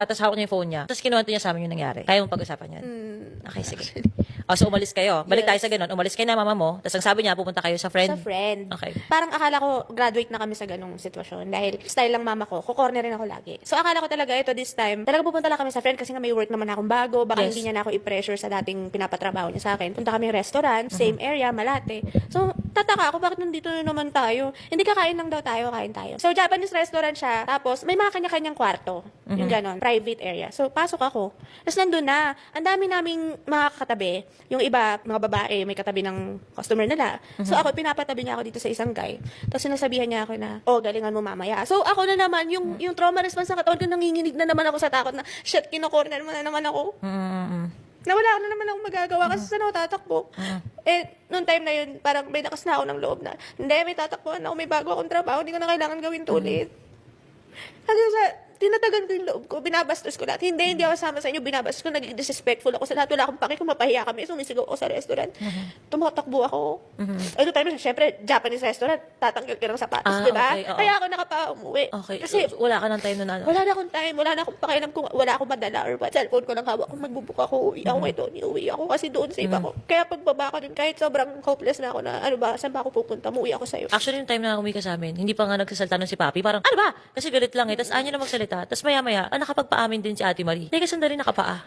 Tapos hawak niya yung phone niya. Tapos kinuwento niya sa amin yung nangyari. Kaya mong pag-usapan yan? Okay, sige. So umalis kayo. Balik tayo sa ganun. Umalis kayo na mama mo. Tapos ang sabi niya, pupunta kayo sa friend? Sa friend. Okay. Parang akala ko graduate na kami sa ganung sitwasyon dahil style lang mama ko, kukornerin ako lagi. So akala ko talaga ito this time, talaga pupunta lang kami sa friend kasi nga may work naman akong bago, baka Yes. hindi niya na ako i-pressure sa dating pinapatrabaho niya sa akin. Punta kami restaurant, same area, Malate. So tataka ako bakit nandito na naman tayo. Hindi kakain lang daw tayo, kain tayo. So Japanese restaurant siya, tapos may mga kanya-kanyang kwarto. Yung ganon, private area. So pasok ako. Tapos nandun na, ang dami naming mga katabi. Yung iba, mga babae, may katabi ng customer nila. So ako, pinapatabi niya ako dito sa isang guy. Tapos sinasabihan niya ako na, oh, galingan mo mamaya. So ako na naman, yung trauma response ng katawan ko, nanginginig na naman ako sa takot na, shit, kinokorner mo na naman ako. Nawala na naman akong magagawa kasi saan ako tatakbo. Eh, noong time na yun, parang may lakas na ako ng loob na, hindi, may tatakbuhan ako, may bago akong trabaho, hindi ko na kailangan gawin to ulit. Hanggang sa, tinatagan ko yung loob ko, binabastos ko lahat. Hindi ako sama sa inyo, binabastos ko, naging disrespectful ako sa lahat. Wala akong pake kung mapahiya kami, sumisigaw ako sa restaurant. Tumatakbo ako. Ano time na, syempre, Japanese restaurant, tatanggal ka ng sapatos, di ba? Okay, oo. Kaya ako nakapa-umuwi. Okay. Kasi, Wala ka ng time na ano. wala na akong time, wala na akong pakialam kung wala akong madala or what. Cellphone ko lang hawak kung magbubuka ako, uwi ako kay Tony, uwi ako kasi doon safe ako. Kaya pagbaba ko dun, kahit sobrang hopeless na ako na, ano ba, saan ba ako pupunta, umuwi ako sa'yo. Actually, yung time na umuwi ka sa amin, hindi pa nga nagsasalta nun si Papi. Parang, ano ba? Kasi galit lang eh. Tapos ayaw na magsalita. Tapos maya-maya, nakapagpaamin din si Ate Marie. Teka, sandali nakapaa.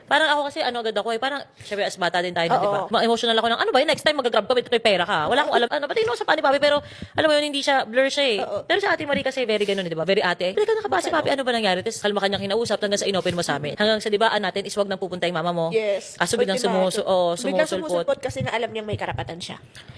Parang ako kasi, agad ako eh. Parang, syempre, as bata din tayo, di ba? Emotional ako ng, ano ba, next time magagrab ka, may pera ka. Wala akong alam. Ano, pati no sa pa ni Papi, pero, alam mo yun, hindi siya, blur siya eh. Pero si Ate Marie kasi, very ganun, di ba? Very ate. Teka, nakapaa si Papi, ano ba nangyari? Tapos, kalma kanyang kinausap hanggang sa inopen mo sa amin. Hanggang sa, di ba, natin, iswag nang pupunta yung mama mo. Yes. Kaso biglang Biglang sumusulpot. sumusulpot kasi na alam niyang may karapatan siya.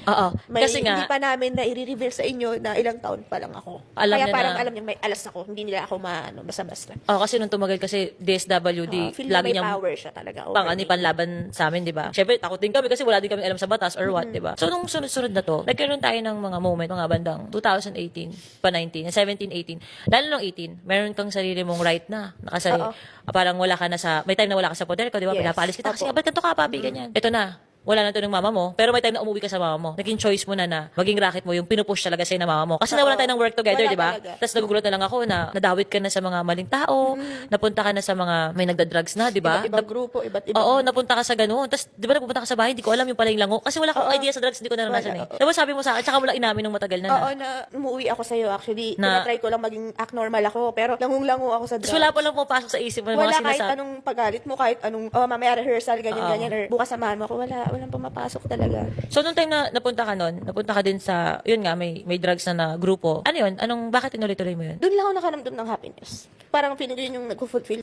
Oo. May, Kasi nga, hindi pa namin na i-reveal sa inyo na ilang taon pa lang ako. Alam Kaya niya parang na- alam niya may alas ako. Hindi nila ako basta-basta. kasi nung tumagal kasi DSWD, Feel na lagi may niyang power siya talaga. over pang me. panlaban sa amin, di ba? Syempre, takot din kami kasi wala din kami alam sa batas or what, di ba? So, nung sunod-sunod na to, nagkaroon tayo ng mga moment, mga bandang 2018, pa 19, 17, 18. Lalo nung 18, meron kang sarili mong right na. Nakasarili. Parang wala ka na sa, may time na wala ka sa poder ko, di ba? Yes. Pinapaalis kita kasi, Opo. ba't ganito ka, papi, ganyan. Ito na. Wala na to ng mama mo, pero may time na umuwi ka sa mama mo. Naging choice mo na maging racket mo yung pinupush talaga sa'yo ng mama mo. Kasi nawalan tayo ng work together, Wala di ba? talaga. Tapos nagugulat na lang ako na nadawit ka na sa mga maling tao, napunta ka na sa mga may nagda-drugs na, di ba? Iba't ibang grupo, iba't ibang... Oo, napunta ka sa gano'n. Tapos, di ba napupunta ka sa bahay, hindi ko alam yung pala yung lango. Kasi wala akong idea sa drugs, hindi ko naranasan eh. Diba sabi mo sa akin, tsaka wala inamin ng matagal na Oo, na umuwi ako sa'yo actually. Na- Tinatry ko lang maging act normal ako, pero langung-lango ako sa drugs. Tapos wala pa lang pumapasok sa isip mo ng mga Wala kahit sinasabi. anong pagalit mo, kahit anong, mamaya rehearsal, ganyan-ganyan, or bukas samahan mo ako, walang pumapasok talaga. So, nung time na napunta ka nun, napunta ka din sa, yun nga, may drugs na grupo. Ano yun? Bakit tinuloy-tuloy mo yun? Doon lang ako nakaramdam ng happiness. Parang feeling ko yun yung nag-fulfill